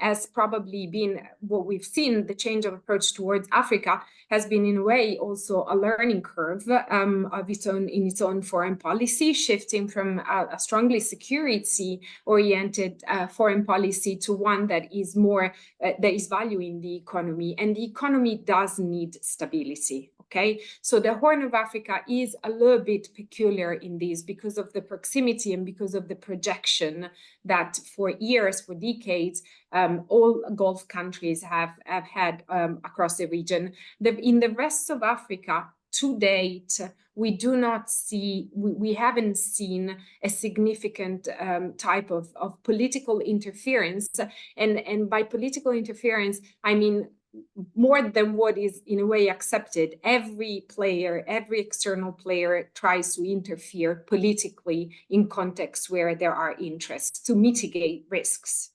has probably been what we've seen, the change of approach towards Africa has been in a way also a learning curve of its own in its own foreign policy, shifting from a strongly security-oriented foreign policy to one that is more that is valuing the economy, and the economy does need stability. Okay, so the Horn of Africa is a little bit peculiar in this because of the proximity and because of the projection that for years, for decades, all Gulf countries have had across the region. In the rest of Africa, to date, we do not see, we haven't seen a significant type of political interference. And by political interference, I mean more than what is in a way accepted. Every player, every external player tries to interfere politically in contexts where there are interests to mitigate risks.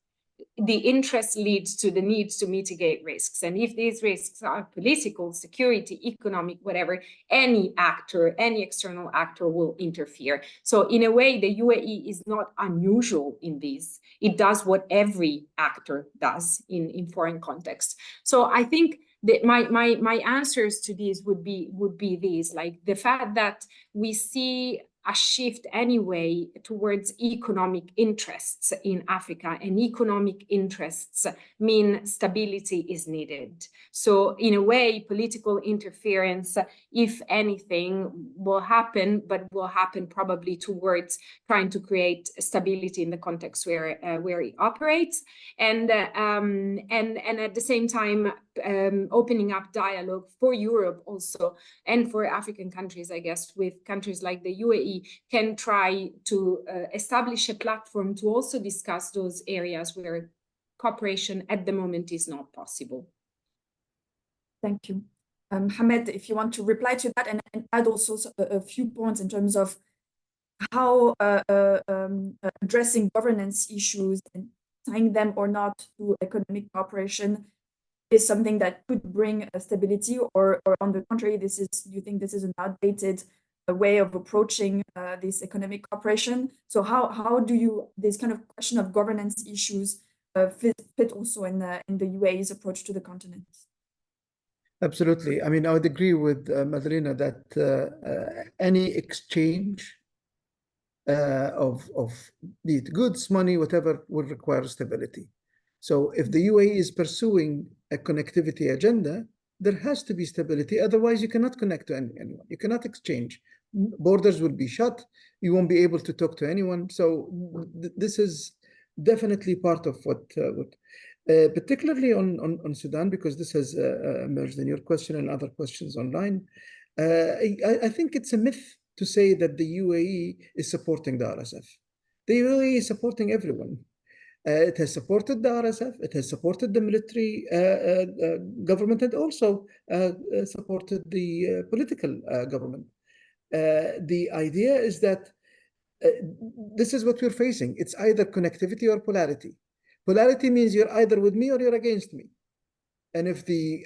The interest leads to the need to mitigate risks. And if these risks are political, security, economic, whatever, any actor, any external actor will interfere. So in a way, the UAE is not unusual in this. It does what every actor does in foreign context. So I think that my answers to these would be these, like the fact that we see a shift anyway towards economic interests in Africa, and economic interests mean stability is needed. So in a way, political interference, if anything, will happen, but will happen probably towards trying to create stability in the context where it operates, and at the same time opening up dialogue for Europe also, and for African countries, I guess, with countries like the UAE, can try to establish a platform to also discuss those areas where cooperation at the moment is not possible. Thank you. Mohammed, if you want to reply to that and add also a few points in terms of how addressing governance issues and tying them or not to economic cooperation is something that could bring stability, or on the contrary, do you think this is an outdated way of approaching this economic cooperation? So how do you, this kind of question of governance issues fit also in the UAE's approach to the continent? Absolutely. I mean, I would agree with Madalena that any exchange of be it goods, money, whatever, will require stability. So if the UAE is pursuing a connectivity agenda, there has to be stability. Otherwise, you cannot connect to anyone. You cannot exchange. Borders will be shut. You won't be able to talk to anyone. So this is definitely part of what particularly on Sudan, because this has emerged in your question and other questions online. I think it's a myth to say that the UAE is supporting the RSF. The UAE is supporting everyone. It has supported the RSF, it has supported the military government, and also supported the political government. The idea is that this is what we're facing. It's either connectivity or polarity. Polarity means you're either with me or you're against me. And if the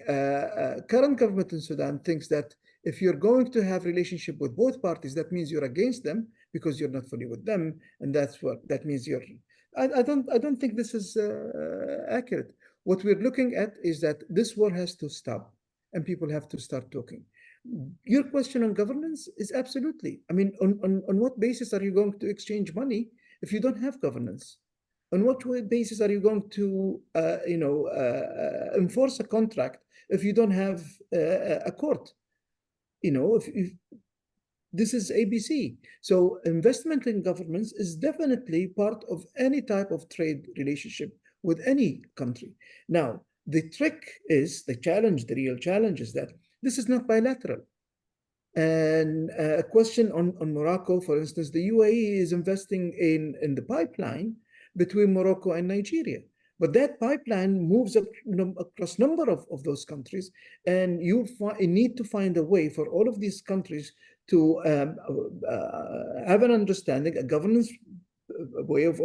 current government in Sudan thinks that if you're going to have relationship with both parties, that means you're against them because you're not fully with them, and that means you're. I don't think this is accurate. What we're looking at is that this war has to stop, and people have to start talking. Your question on governance is absolutely. I mean, on what basis are you going to exchange money if you don't have governance? On what basis are you going to, enforce a contract if you don't have a court? If this is ABC. So investment in governance is definitely part of any type of trade relationship with any country. Now, the trick is, the real challenge is that this is not bilateral. And a question on Morocco, for instance, the UAE is investing in the pipeline between Morocco and Nigeria. But that pipeline moves across a number of those countries, and you need to find a way for all of these countries to have an understanding, a governance way of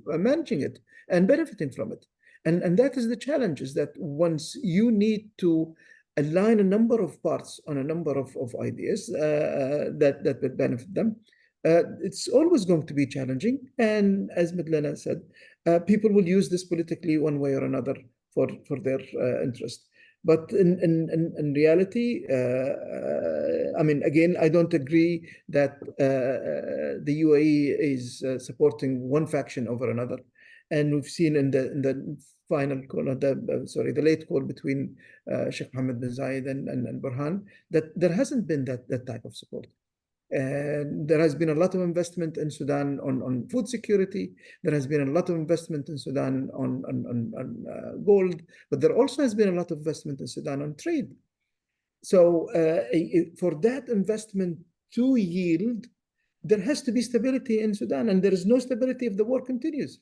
managing it and benefiting from it. And that is the challenge, is that once you need to align a number of parts on a number of ideas that would benefit them, it's always going to be challenging. And as Madlena said, people will use this politically one way or another for their interest. But in reality, I mean, again, I don't agree that the UAE is supporting one faction over another. And we've seen in the final call, the late call between Sheikh Mohammed bin Zayed and Burhan, that there hasn't been that type of support. And there has been a lot of investment in Sudan on food security. There has been a lot of investment in Sudan on gold, but there also has been a lot of investment in Sudan on trade. So for that investment to yield, there has to be stability in Sudan, and there is no stability if the war continues.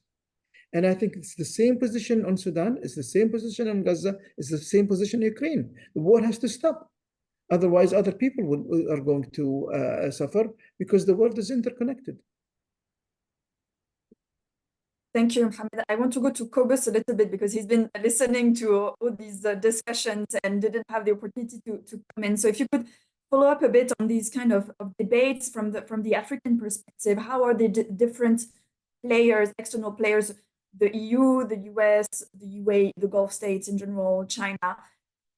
And I think it's the same position on Sudan, it's the same position on Gaza, it's the same position in Ukraine. The war has to stop. Otherwise, other people are going to suffer, because the world is interconnected. Thank you, Mohammed. I want to go to Cobus a little bit, because he's been listening to all these discussions and didn't have the opportunity to come in. So if you could follow up a bit on these kind of debates from the African perspective, how are the different players, external players, the EU, the US, the UAE, the Gulf states in general, China,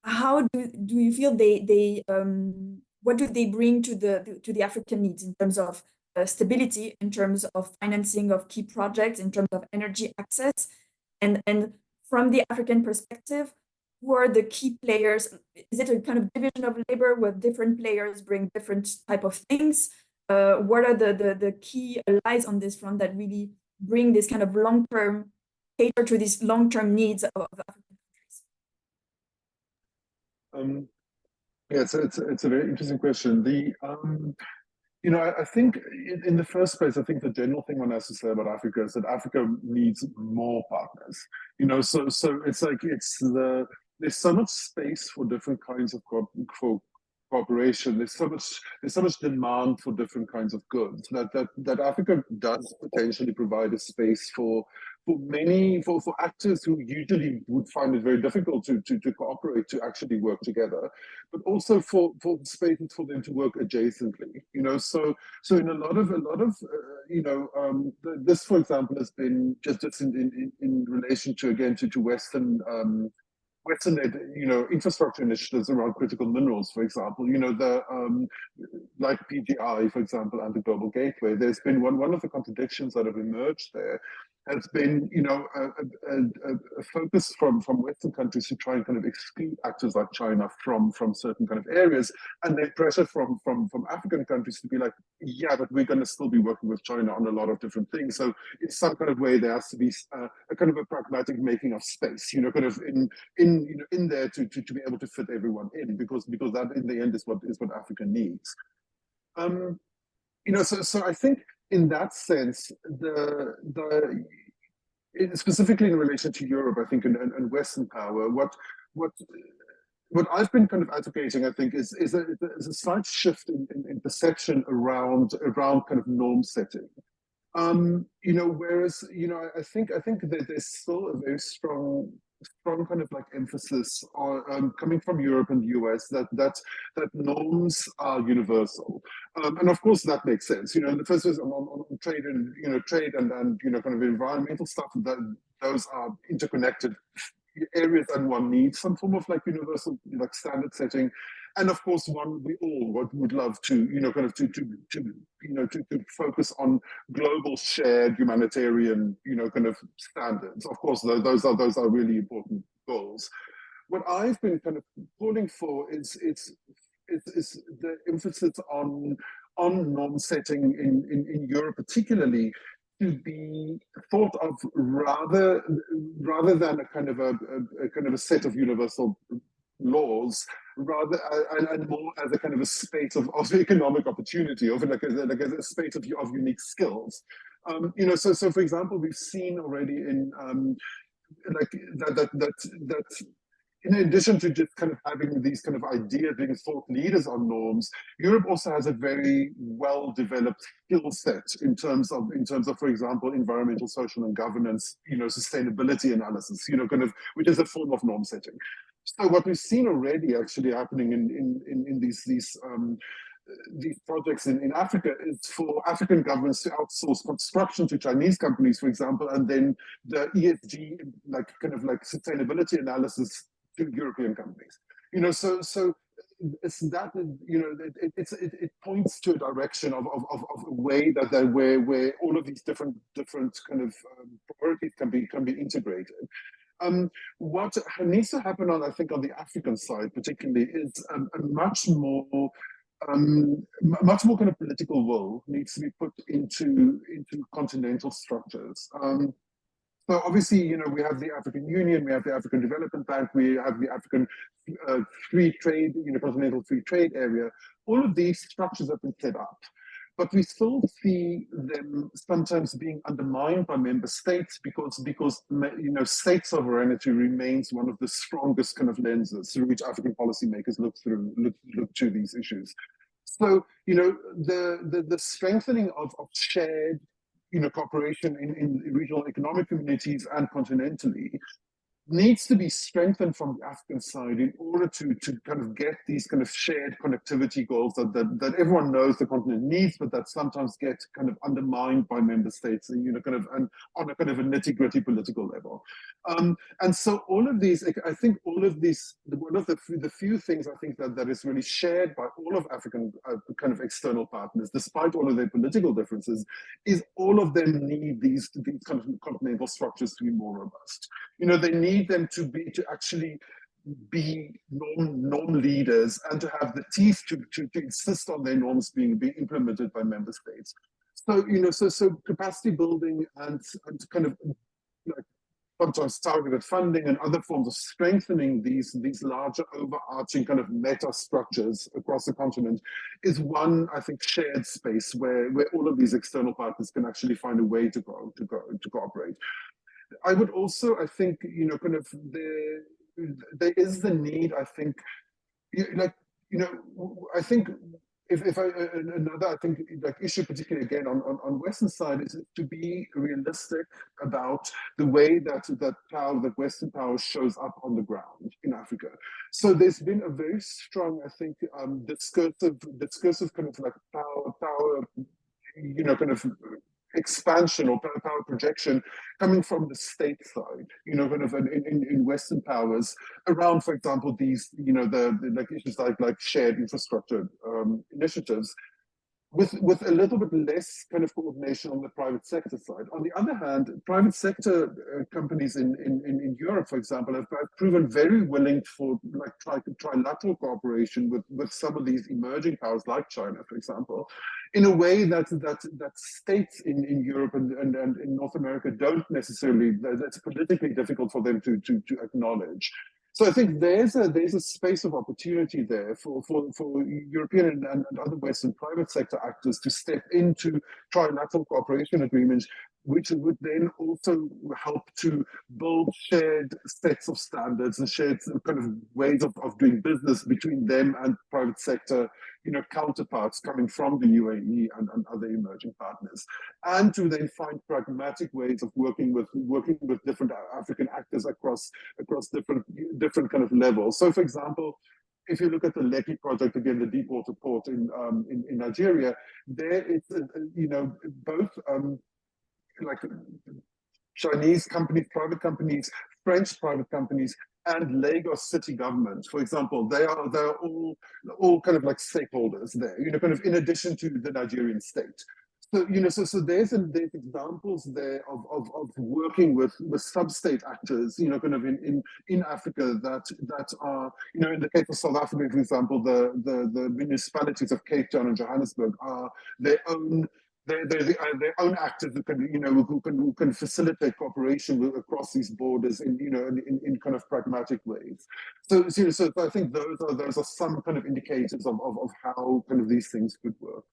how do you feel they what do they bring to the African needs in terms of stability, in terms of financing of key projects, in terms of energy access, and from the African perspective, who are the key players? Is it a kind of division of labor where different players bring different type of things? What are the key allies on this front that really bring this kind of long-term, cater to these long-term needs of African countries? Yeah, so it's a very interesting question. I think in the first place, I think the general thing one has to say about Africa is that Africa needs more partners. So it's like there's so much space for different kinds of cooperation. There's so much demand for different kinds of goods that Africa does potentially provide a space for actors who usually would find it very difficult to cooperate, to actually work together, but also for spaces for them to work adjacently. So in a lot of this, for example, has been just in relation to, again, to Western Western-led, infrastructure initiatives around critical minerals, for example, like PGI, for example, and the Global Gateway. There's been one of the contradictions that have emerged there has been, a focus from Western countries to try and kind of exclude actors like China from certain kind of areas, and then pressure from African countries to be like, yeah, but we're going to still be working with China on a lot of different things. So in some kind of way, there has to be a kind of a pragmatic making of space, kind of in there to be able to fit everyone in, because that in the end is what Africa needs. So I think in that sense, specifically in relation to Europe, I think, and Western power, what I've been kind of advocating, I think, is a slight shift in perception around kind of norm setting. Whereas, I think that there's still a very strong kind of like emphasis on coming from Europe and the US that norms are universal, and of course that makes sense. The first is on trade and trade and kind of environmental stuff, that those are interconnected areas, and one needs some form of like universal like standard setting. And of course, we all would love to, kind of to focus on global shared humanitarian, kind of standards. Of course, those are really important goals. What I've been kind of calling for is the emphasis on norm setting in Europe, particularly, to be thought of rather than a kind of a set of universal laws, rather and more as a kind of a space of economic opportunity, of like a space of unique skills. So for example, we've seen already in like that in addition to just kind of having these kind of ideas, being thought leaders on norms, Europe also has a very well-developed skill set in terms of, for example, environmental, social, and governance, sustainability analysis, kind of, which is a form of norm setting. So what we've seen already actually happening in these projects in Africa is for African governments to outsource construction to Chinese companies, for example, and then the ESG, like kind of like sustainability analysis to European companies. So it's that, it points to a direction of a way where all of these different kind of priorities can be integrated. What needs to happen I think on the African side particularly is a much more kind of political will needs to be put into continental structures. So obviously, we have the African Union, we have the African Development Bank, we have the African Free Trade, Continental Free Trade Area. All of these structures have been set up, but we still see them sometimes being undermined by member states because state sovereignty remains one of the strongest kind of lenses through which African policymakers look to these issues. So the strengthening of shared cooperation in regional economic communities and continentally needs to be strengthened from the African side in order to kind of get these kind of shared connectivity goals that everyone knows the continent needs, but that sometimes get kind of undermined by member states, and kind of on a kind of a nitty-gritty political level. And so all of these, I think all of these, one of the few things I think that is really shared by all of African kind of external partners, despite all of their political differences, is all of them need these kind of continental structures to be more robust. They need them to actually be norm leaders and to have the teeth to insist on their norms being implemented by member states. So so capacity building and kind of like sometimes targeted funding and other forms of strengthening these larger overarching kind of meta structures across the continent is one, I think, shared space where all of these external partners can actually find a way to cooperate. I would also, I think, kind of there is the need, I think, I think another, I think, like issue, particularly again on Western side, is to be realistic about the way that Western power shows up on the ground in Africa. So there's been a very strong, I think, discursive kind of like power, kind of expansion or power projection coming from the state side, kind of in Western powers around, for example, these, the like issues like shared infrastructure initiatives, with a little bit less kind of coordination on the private sector side. On the other hand, private sector companies in Europe, for example, have proven very willing for like trilateral cooperation with some of these emerging powers like China, for example, in a way that states in Europe and in North America don't necessarily, that's politically difficult for them to acknowledge. So I think there's a space of opportunity there for European and other Western private sector actors to step into trilateral cooperation agreements, which would then also help to build shared sets of standards and shared kind of ways of doing business between them and private sector, counterparts coming from the UAE and other emerging partners, and to then find pragmatic ways of working with different African actors across different kind of levels. So, for example, if you look at the Lekki project, again, the deepwater port in Nigeria, there it's both like Chinese companies, private companies, French private companies, and Lagos city government, for example, they are all kind of like stakeholders there, kind of in addition to the Nigerian state. So, so there's examples there of working with sub-state actors, kind of in Africa that are, in the case of South Africa, for example, the municipalities of Cape Town and Johannesburg are their own actors who can facilitate cooperation across these borders in kind of pragmatic ways. So I think those are some kind of indicators of how kind of these things could work.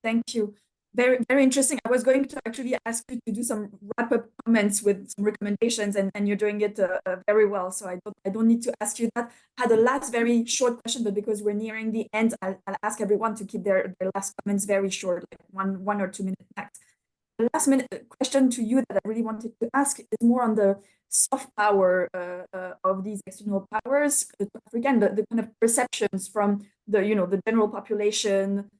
Thank you. Very, very interesting. I was going to actually ask you to do some wrap-up comments with some recommendations, and you're doing it very well. So I don't need to ask you that. I had a last very short question, but because we're nearing the end, I'll ask everyone to keep their last comments very short, like one or 2 minutes max. The last minute question to you that I really wanted to ask is more on the soft power of these external powers to Africa, and the kind of perceptions from the the general population,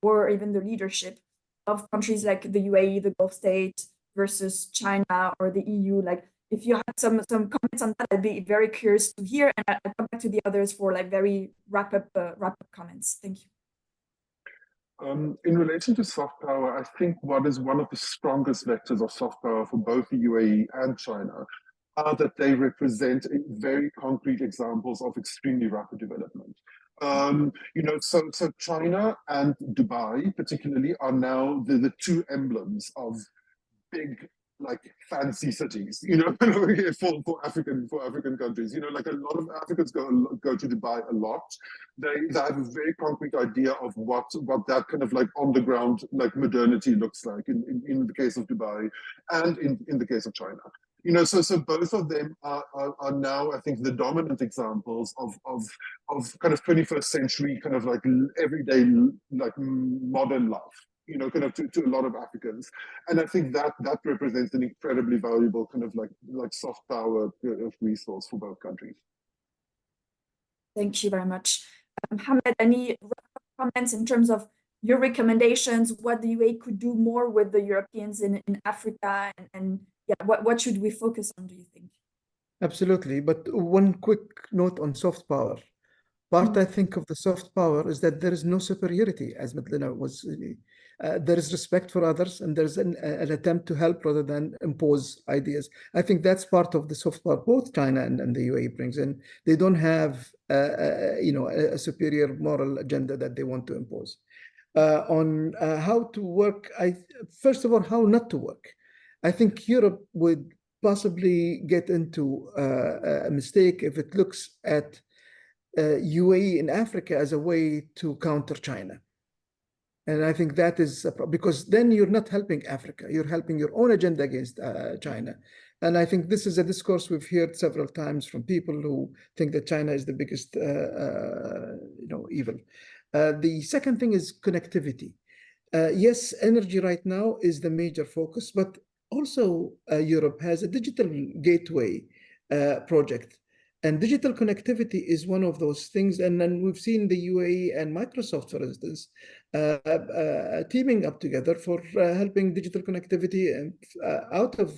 or even the leadership of countries like the UAE, the Gulf states versus China or the EU. Like, if you had some comments on that, I'd be very curious to hear, and I'll come back to the others for like very wrap up comments. Thank you. In relation to soft power, I think what is one of the strongest vectors of soft power for both the UAE and China are that they represent very concrete examples of extremely rapid development. So China and Dubai particularly are now the two emblems of big, like, fancy cities, for African countries. Like, a lot of Africans go to Dubai a lot. They have a very concrete idea of what that kind of like on the ground like modernity looks like in the case of Dubai and in the case of China. So both of them are now, I think, the dominant examples of kind of 21st century kind of like everyday like modern life, kind of to a lot of Africans. And I think that represents an incredibly valuable kind of like soft power resource for both countries. Thank you very much. Mohammed, any comments in terms of your recommendations, what the UAE could do more with the Europeans in Africa, and yeah, what should we focus on, do you think? Absolutely. But one quick note on soft power. Part, I think, of the soft power is that there is no superiority, as Madlena was. There is respect for others, and there's an attempt to help rather than impose ideas. I think that's part of the soft power both China and the UAE brings in. They don't have, a superior moral agenda that they want to impose. On how to work, first of all, how not to work. I think Europe would possibly get into a mistake if it looks at UAE in Africa as a way to counter China. And I think that is because then you're not helping Africa, you're helping your own agenda against China. And I think this is a discourse we've heard several times from people who think that China is the biggest evil. The second thing is connectivity. Yes, energy right now is the major focus, but also Europe has a digital gateway project. And digital connectivity is one of those things. And then we've seen the UAE and Microsoft, for instance, teaming up together for helping digital connectivity out of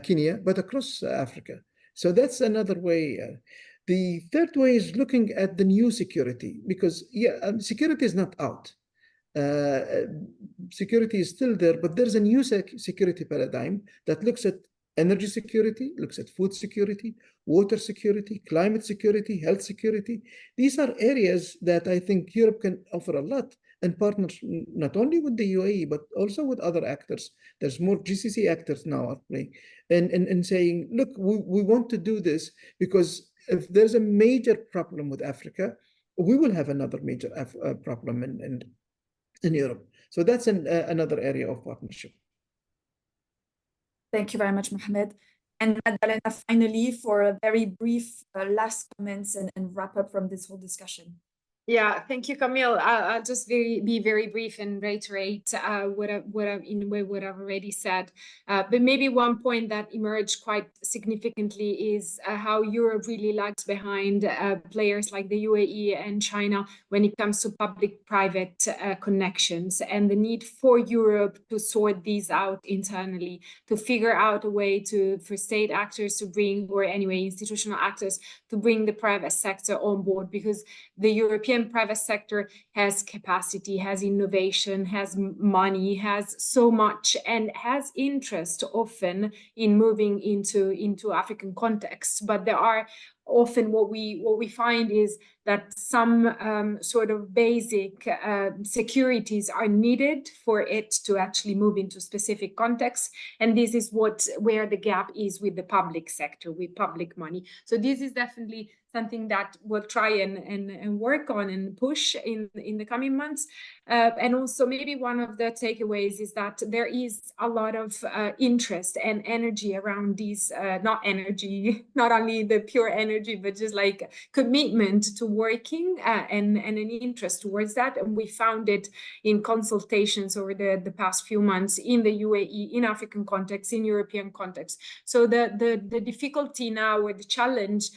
Kenya, but across Africa. So that's another way. The third way is looking at the new security, because security is not out. Security is still there, but there's a new security paradigm that looks at energy security, looks at food security, water security, climate security, health security. These are areas that I think Europe can offer a lot and partners not only with the UAE, but also with other actors. There's more GCC actors now at play, and saying, look, we want to do this because if there's a major problem with Africa, we will have another major problem in Europe. So that's another area of partnership. Thank you very much, Mohamed. And Madalena, finally, for a very brief last comments and wrap up from this whole discussion. Yeah, thank you, Camille. I'll just be very brief and reiterate what I've already said. But maybe one point that emerged quite significantly is how Europe really lags behind players like the UAE and China when it comes to public-private connections, and the need for Europe to sort these out internally, to figure out a way for state actors to bring, or anyway, institutional actors to bring the private sector on board, because the European private sector has capacity, has innovation, has money, has so much, and has interest often in moving into African contexts. But there are often what we find is that some sort of basic securities are needed for it to actually move into specific contexts, and this is where the gap is with the public sector, with public money. So this is definitely something that we'll try and work on and push in the coming months. And also maybe one of the takeaways is that there is a lot of interest and energy around these, not only the pure energy, but just like commitment to working and an interest towards that. And we found it in consultations over the past few months in the UAE, in African context, in European context. So the difficulty now, or the challenge,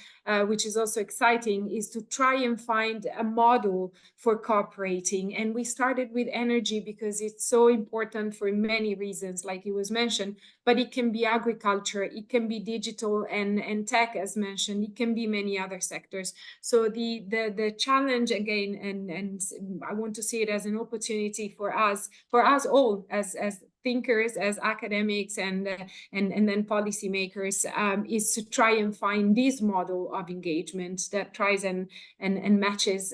which is also exciting, is to try and find a model for cooperating. And we started with energy because it's so important for many reasons, like it was mentioned, but it can be agriculture, it can be digital and tech, as mentioned, it can be many other sectors. So the challenge again, and I want to see it as an opportunity for us all as thinkers, as academics, and then policymakers, is to try and find this model of engagement that tries and matches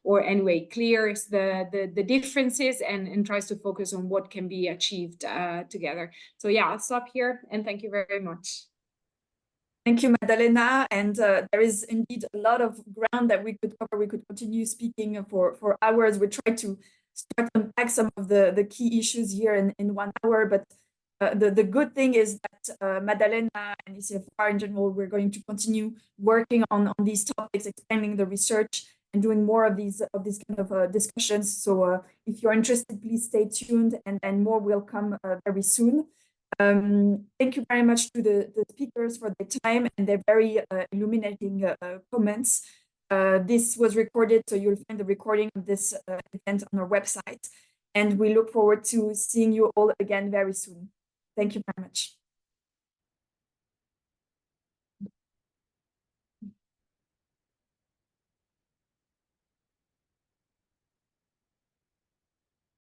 or anyway clears the differences and tries to focus on what can be achieved together. So yeah, I'll stop here and thank you very much. Thank you, Madalena. And there is indeed a lot of ground that we could cover. We could continue speaking for hours. We try to start to unpack some of the key issues here in 1 hour. But the good thing is that Madalena and ECFR in general, we're going to continue working on these topics, expanding the research and doing more of these kind of discussions. So if you're interested, please stay tuned, and more will come very soon. Thank you very much to the speakers for their time and their very illuminating comments. This was recorded, so you'll find the recording of this event on our website. And we look forward to seeing you all again very soon. Thank you very much.